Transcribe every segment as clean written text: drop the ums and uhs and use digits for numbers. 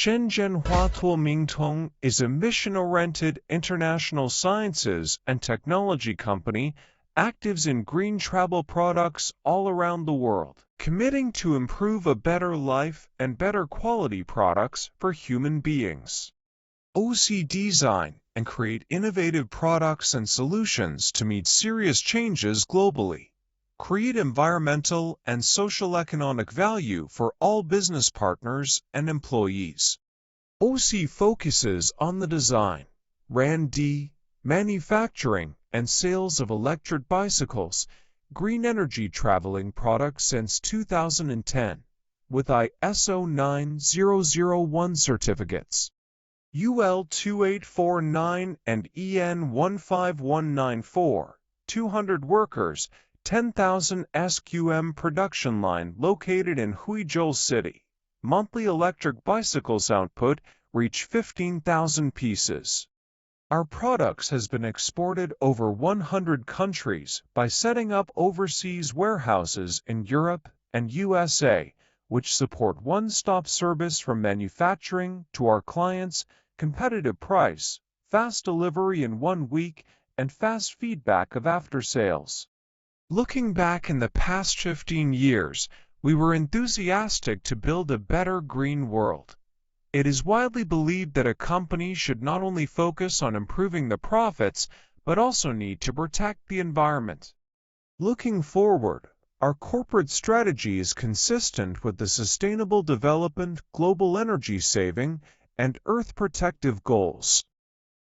Shenzhen Huatou Mingtong is a mission-oriented international sciences and technology company active in green travel products all around the world, committing to improve a better life and better quality products for human beings. OC design and create innovative products and solutions to meet serious changes globally, create environmental and social economic value for all business partners and employees. OC focuses on the design, R&D, manufacturing, and sales of electric bicycles, green energy traveling products since 2010, with ISO 9001 certificates, UL 2849 and EN 15194, 200 workers, 10,000 SQM production line located in Hojelez City. Monthly electric bicycles output reach 15,000 pieces. Our products has been exported over 100 countries by setting up overseas warehouses in Europe and USA, which support one-stop service from manufacturing to our clients, competitive price, fast delivery in 1 week, and fast feedback of after-sales. Looking back in the past 15 years, we were enthusiastic to build a better green world. It is widely believed that a company should not only focus on improving the profits, but also need to protect the environment. Looking forward, our corporate strategy is consistent with the Sustainable Development, Global Energy Saving, and Earth Protective goals.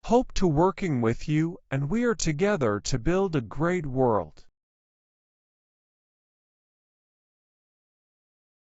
Hope to working with you, and we are together to build a great world.